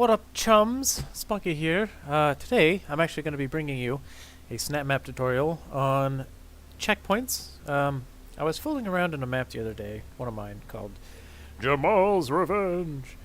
What up, chums? Spunky here. Today, I'm actually going to be bringing you a Snapmap tutorial on checkpoints. I was fooling around in a map the other day, one of mine, called Jamal's Revenge.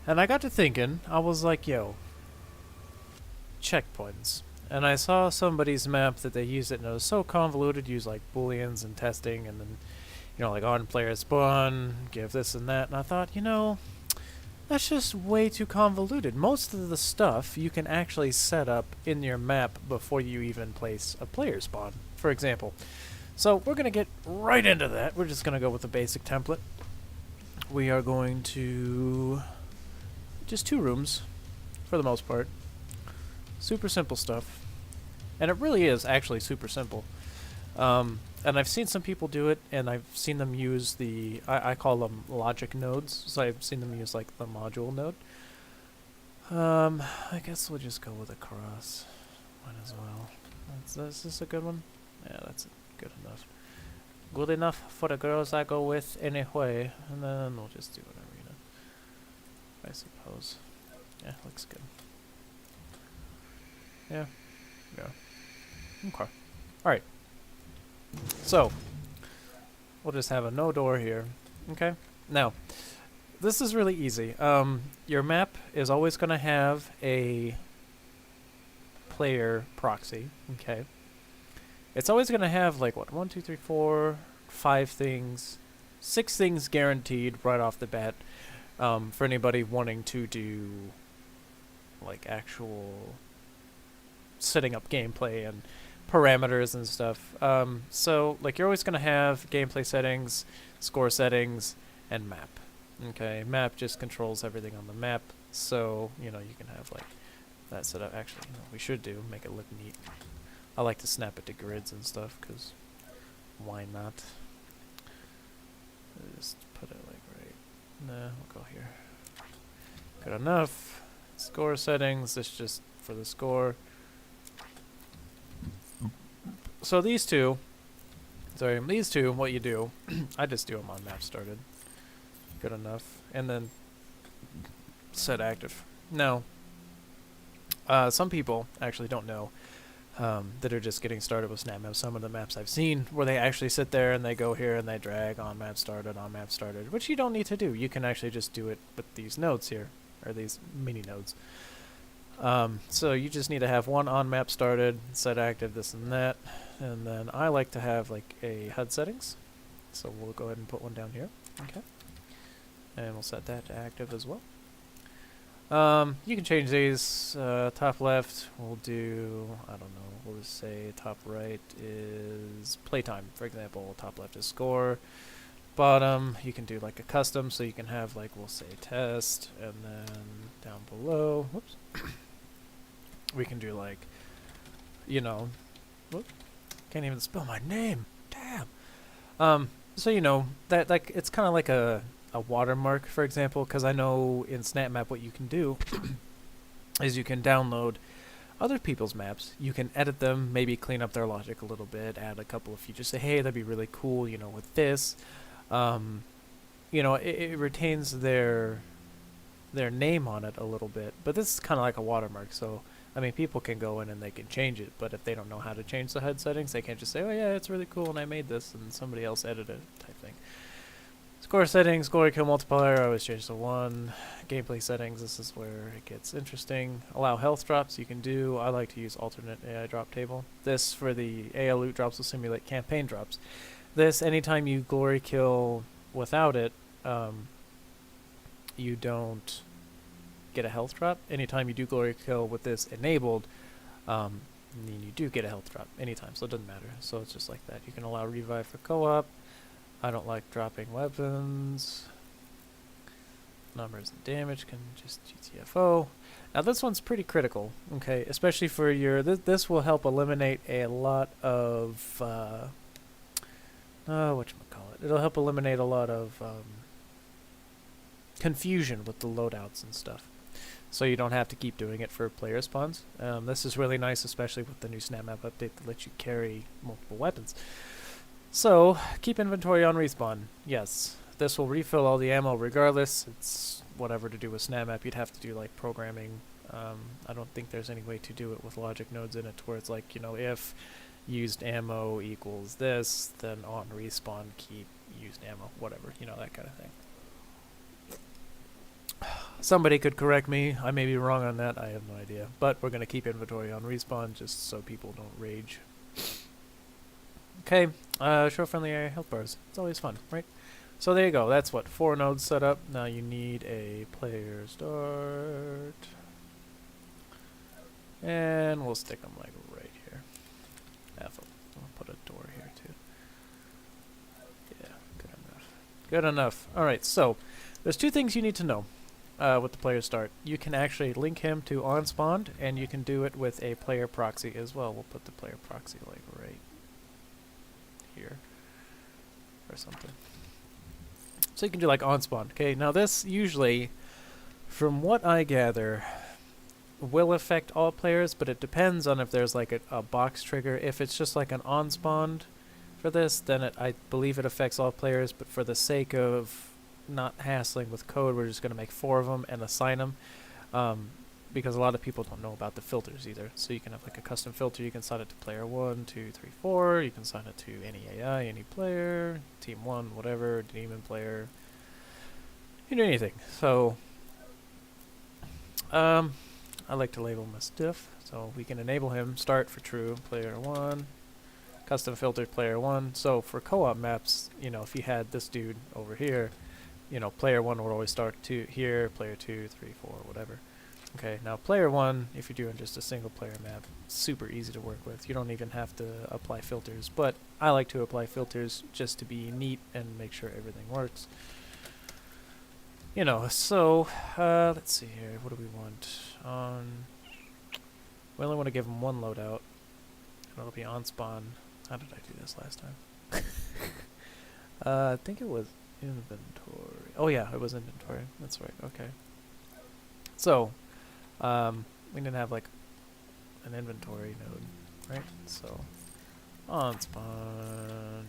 And I got to thinking, I was like, yo, checkpoints. And I saw somebody's map that they used it, and it was so convoluted, use like booleans and testing, and then, like on player spawn, give this and that, and I thought, that's just way too convoluted. Most of the stuff you can actually set up in your map before you even place a player spawn, for example. So we're going to get right into that. We're just going to go with the basic template. We are going to just 2 rooms for the most part. Super simple stuff. And it really is actually super simple. And I've seen some people do it, and I've seen them use the, I call them logic nodes, so I've seen them use like the module node. I guess we'll just go with a cross. Might as well. Is this a good one? Yeah, that's good enough. Good enough for the girls I go with anyway, and then we'll just do an arena, I suppose. Yeah, looks good. Yeah. Okay. Alright. So, we'll just have a no door here. Okay? Now, this is really easy. Your map is always going to have a player proxy. Okay? It's always going to have, like, what? 1, 2, 3, 4, 5 things. 6 things guaranteed right off the bat. For anybody wanting to do, like, actual setting up gameplay and parameters and stuff. So, like, you're always going to have gameplay settings, score settings, and map. Okay, map just controls everything on the map, so, you can have, like, that set up. Actually, we should make it look neat. I like to snap it to grids and stuff, because why not? Just put it, like, right. Nah, we'll go here. Good enough. Score settings, this just for the score. So these two, what you do, I just do them on map started. Good enough. And then set active. Now, some people actually don't know that are just getting started with Snapmap. Some of the maps I've seen where they actually sit there and they go here and they drag on map started, which you don't need to do. You can actually just do it with these nodes here, or these mini nodes. So you just need to have one on map started, set active, this and that, and then I like to have like a HUD settings, so we'll go ahead and put one down here. Okay, and we'll set that to active as well. You can change these. Top left, we'll do, I don't know, we'll just say top right is playtime, for example. Top left is score. Bottom, you can do like a custom, so you can have like, we'll say test, and then down below, whoops. We can do like, whoop, can't even spell my name. Damn. So that like it's kind of like a watermark, for example, because I know in Snapmap what you can do is you can download other people's maps. You can edit them, maybe clean up their logic a little bit, add a couple of features. Say, hey, that'd be really cool, with this. It retains their name on it a little bit, but this is kind of like a watermark, so I mean, people can go in and they can change it, but if they don't know how to change the HUD settings, they can't just say, oh yeah, it's really cool and I made this and somebody else edited it type thing. Score settings, glory kill multiplier, I always change to 1. Gameplay settings, this is where it gets interesting. Allow health drops, you can do. I like to use alternate AI drop table. This for the AI loot drops will simulate campaign drops. This, anytime you glory kill without it, you don't get a health drop. Anytime you do glory kill with this enabled, then you do get a health drop anytime, so it doesn't matter. So it's just like that. You can allow revive for co-op. I don't like dropping weapons. Numbers and damage can just GTFO. Now this one's pretty critical, okay, especially for your, this will help eliminate a lot of, whatchamacallit, it'll help eliminate a lot of confusion with the loadouts and stuff. So you don't have to keep doing it for player spawns. This is really nice, especially with the new Snapmap update that lets you carry multiple weapons. So, keep inventory on respawn. Yes, this will refill all the ammo regardless. It's whatever to do with Snapmap, you'd have to do like programming. I don't think there's any way to do it with logic nodes in it, where it's like, you know, if used ammo equals this, then on respawn keep used ammo, whatever, you know, that kind of thing. Somebody could correct me. I may be wrong on that. I have no idea. But we're going to keep inventory on respawn just so people don't rage. Okay, show friendly area health bars. It's always fun, right? So there you go. That's what, 4 nodes set up. Now you need a player start. And we'll stick them like right here. I'll put a door here too. Yeah, good enough. Good enough. Alright, so there's 2 things you need to know with the player start. You can actually link him to onspawn, and you can do it with a player proxy as well. We'll put the player proxy like right here or something. So you can do like onspawn. Okay, now this usually, from what I gather, will affect all players, but it depends on if there's like a box trigger. If it's just like an onspawn for this, then I believe it affects all players, but for the sake of not hassling with code, we're just going to make 4 of them and assign them, because a lot of people don't know about the filters either. So you can have like a custom filter. You can assign it to player 1, 2, 3, 4. You can assign it to any AI, any player, team 1, whatever, demon player. You can do anything. So I like to label my stuff, so we can enable him start for true player 1, custom filter player 1. So for co-op maps, you know, if you had this dude over here, you know, player 1 will always start here, player 2, 3, 4, whatever. Okay, now player 1, if you're doing just a single player map, super easy to work with. You don't even have to apply filters, but I like to apply filters just to be neat and make sure everything works. You know, so let's see here. What do we want? We only want to give him 1 loadout. It'll be on spawn. How did I do this last time? I think it was inventory. Oh yeah, it was inventory. That's right. Okay. So, we didn't have like an inventory node, right? So, on spawn,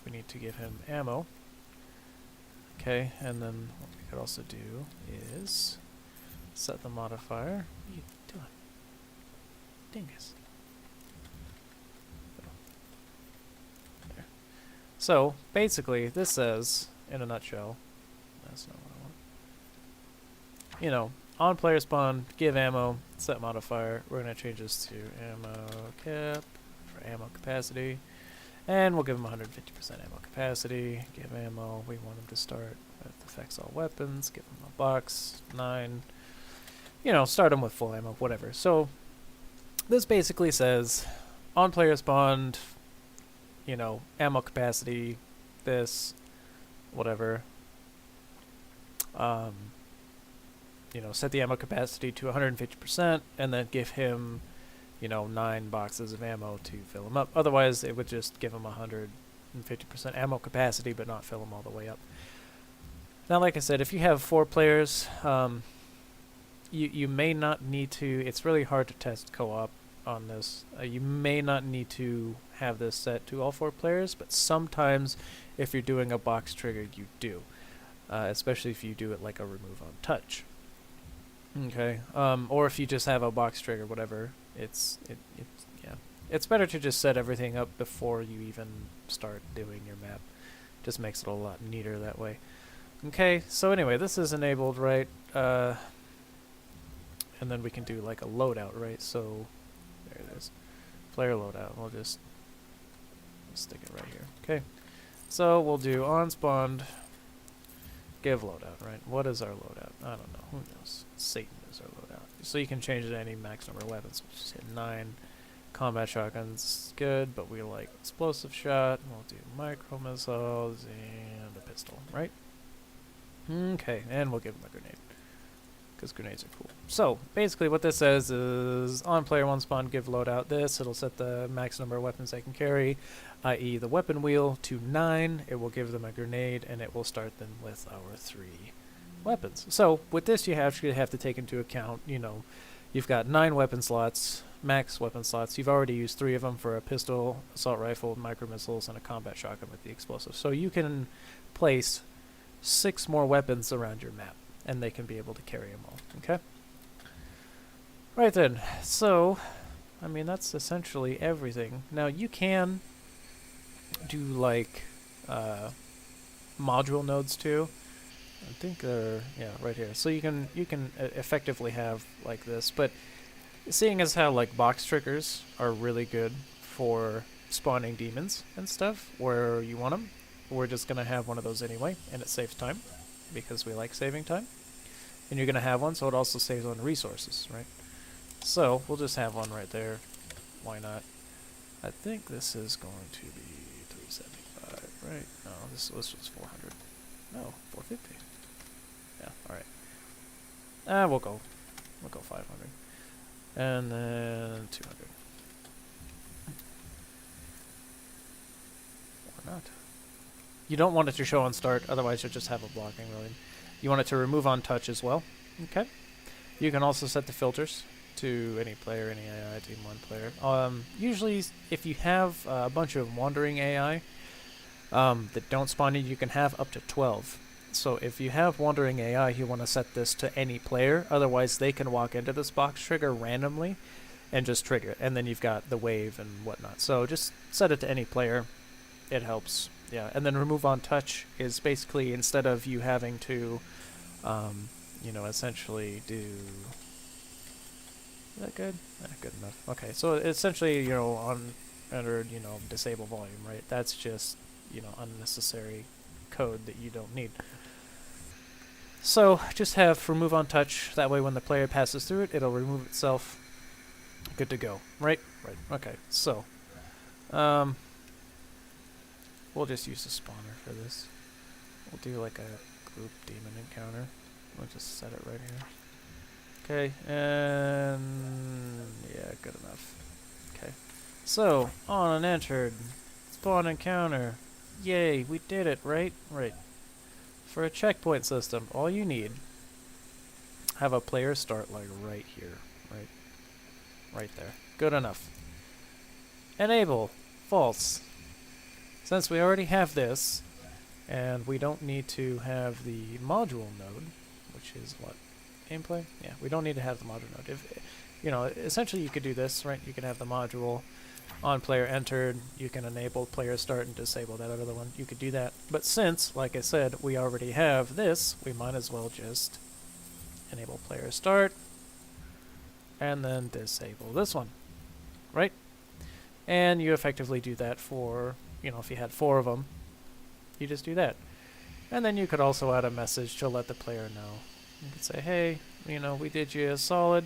we need to give him ammo. Okay, and then what we could also do is set the modifier. What are you doing? Dingus. There. So, basically, this says, in a nutshell, that's not what I want. You know, on player spawn, give ammo, set modifier. We're going to change this to ammo cap for ammo capacity. And we'll give him 150% ammo capacity. Give ammo. We want him to start with affects all weapons. Give him a box, 9. You know, start him with full ammo, whatever. So, this basically says, on player spawn, you know, ammo capacity, this, whatever. You know, set the ammo capacity to 150%, and then give him, you know, 9 boxes of ammo to fill him up. Otherwise, it would just give him 150% ammo capacity, but not fill him all the way up. Now, like I said, if you have 4 players, you may not need to. It's really hard to test co-op on this. You may not need to have this set to all 4 players, but sometimes, if you're doing a box trigger, you do. Especially if you do it like a remove on touch. Okay, or if you just have a box trigger, whatever. Yeah. It's better to just set everything up before you even start doing your map. Just makes it a lot neater that way. Okay, so anyway, this is enabled, right? And then we can do like a loadout, right? So there it is, player loadout. We'll just stick it right here. Okay, so we'll do on spawned. Give loadout, right? What is our loadout? I don't know. Who knows? Satan is our loadout. So you can change it to any max number of weapons. We'll just hit 9. Combat shotguns, good, but we like explosive shot. We'll do micro missiles and a pistol, right? Okay, and we'll give him a grenade, because grenades are cool. So basically, what this says is on player 1 spawn, give loadout this. It'll set the max number of weapons they can carry, i.e. the weapon wheel, to 9. It will give them a grenade, and it will start them with our 3 weapons. So with this, you actually have to take into account, you know, you've got 9 weapon slots, max weapon slots. You've already used 3 of them for a pistol, assault rifle, micro missiles, and a combat shotgun with the explosive. So you can place 6 more weapons around your map. and they can be able to carry them all. Okay? Right then. So, I mean, that's essentially everything. Now, you can do, like, module nodes, too. I think they're, yeah, right here. So you can effectively have, like, this. But seeing as how, like, box triggers are really good for spawning demons and stuff where you want them, we're just going to have one of those anyway, and it saves time, because we like saving time. And you're going to have one, so it also saves on resources, right? So, we'll just have one right there. Why not? I think this is going to be 375, right? No, this was 400. No, 450. Yeah, alright. We'll go 500. And then 200. Or not. You don't want it to show on start, otherwise you'll just have a blocking really. You want it to remove on touch as well. Okay. You can also set the filters to any player, any AI, team 1 player. Usually, if you have a bunch of wandering AI that don't spawn in, you can have up to 12. So if you have wandering AI, you want to set this to any player. Otherwise, they can walk into this box trigger randomly and just trigger it. And then you've got the wave and whatnot. So just set it to any player. It helps. Yeah, and then remove on touch is basically instead of you having to, you know, essentially do... Is that good? Good enough. Okay, so essentially, you know, under, you know, disable volume, right? That's just, you know, unnecessary code that you don't need. So just have remove on touch. That way when the player passes through it, it'll remove itself. Good to go, right? Right. Okay, so we'll just use the spawner for this. We'll do like a group demon encounter. We'll just set it right here. Okay, and yeah, good enough. Okay, so on and entered, spawn encounter. Yay, we did it, right? Right. For a checkpoint system, all you need, have a player start like right here, right? Right there. Good enough. Enable, false. Since we already have this, and we don't need to have the module node, which is what? Gameplay? Yeah, we don't need to have the module node. If, you know, essentially you could do this, right? You can have the module on player entered, you can enable player start and disable that other one. You could do that. But since, like I said, we already have this, we might as well just enable player start and then disable this one, right? And you effectively do that for, you know, if you had 4 of them, you just do that. And then you could also add a message to let the player know. You could say, hey, you know, we did you a solid.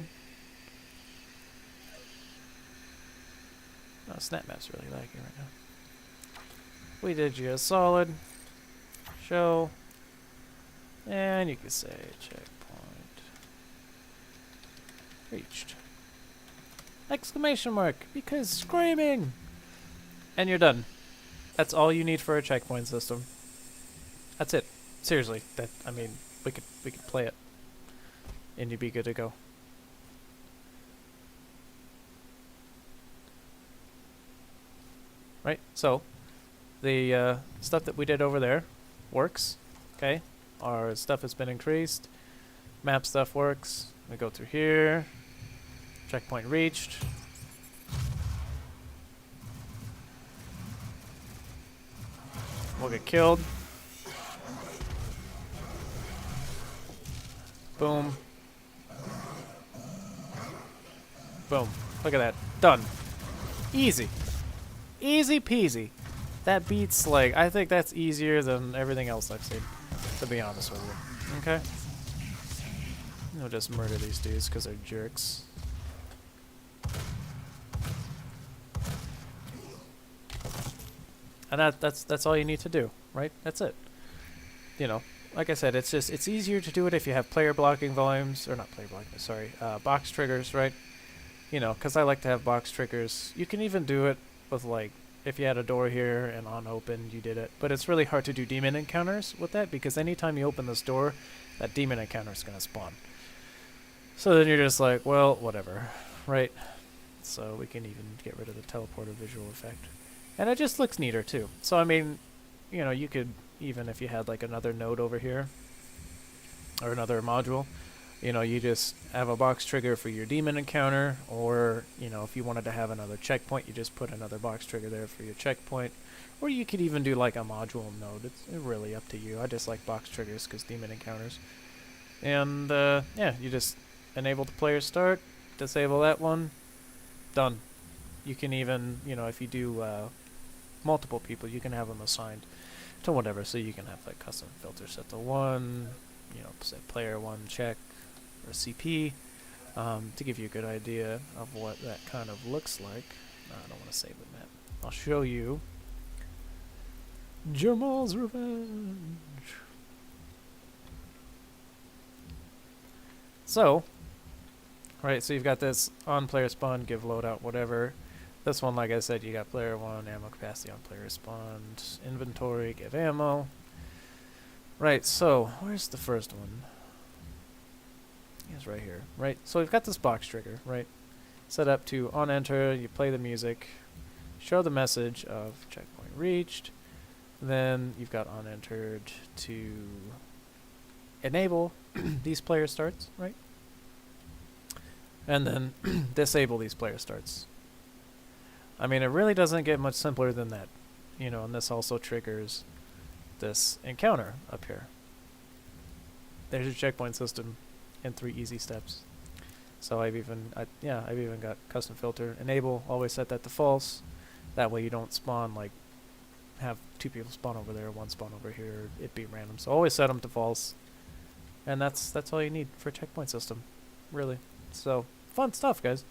Oh, Snapmap's really laggy right now. We did you a solid. Show. And you could say checkpoint reached. Exclamation mark, because screaming. And you're done. That's all you need for a checkpoint system. That's it. Seriously, that, I mean, we could play it and you'd be good to go. Right? So the stuff that we did over there works. Okay? Our stuff has been increased. Map stuff works. We go through here. Checkpoint reached. We'll get killed. Boom. Boom. Look at that. Done. Easy. Easy peasy. That beats, like, I think that's easier than everything else I've seen, to be honest with you. Okay? We'll just murder these dudes because they're jerks. And that's all you need to do, right? That's it. You know, like I said, it's easier to do it if you have player blocking volumes, or not player blocking, sorry, box triggers, right? You know, because I like to have box triggers. You can even do it with, like, if you had a door here and on open, you did it. But it's really hard to do demon encounters with that, because anytime you open this door, that demon encounter is going to spawn. So then you're just like, well, whatever, right? So we can even get rid of the teleporter visual effect. And it just looks neater, too. So, I mean, you know, you could, even if you had, like, another node over here, or another module. You know, you just have a box trigger for your demon encounter, or, you know, if you wanted to have another checkpoint, you just put another box trigger there for your checkpoint. Or you could even do like a module node. It's really up to you. I just like box triggers because demon encounters. And yeah, you just enable the player start, disable that one, done. You can even, you know, if you do multiple people, you can have them assigned to whatever. So you can have like custom filter set to 1, you know, say player 1 check or CP, to give you a good idea of what that kind of looks like. I don't want to save the map. I'll show you Jamal's Revenge. So, right, so you've got this on player spawn, give loadout, whatever. This one, like I said, you got player 1, ammo capacity on player spawn, inventory, give ammo. Right, so, where's the first one? It's right here, right? So we've got this box trigger, right? Set up to on enter, you play the music, show the message of checkpoint reached, then you've got on entered to enable these player starts, right? And then disable these player starts. I mean, it really doesn't get much simpler than that, you know, and this also triggers this encounter up here. There's your checkpoint system in 3 easy steps. So I've even got custom filter enable, always set that to false. That way you don't spawn, like, have 2 people spawn over there, 1 spawn over here, it be random. So always set them to false. And that's all you need for a checkpoint system, really. So fun stuff, guys.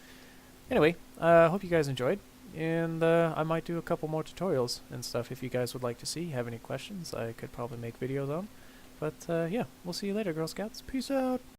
Anyway, hope you guys enjoyed, and I might do a couple more tutorials and stuff if you guys would like to see. Have any questions I could probably make videos on. But yeah, we'll see you later, Girl Scouts. Peace out.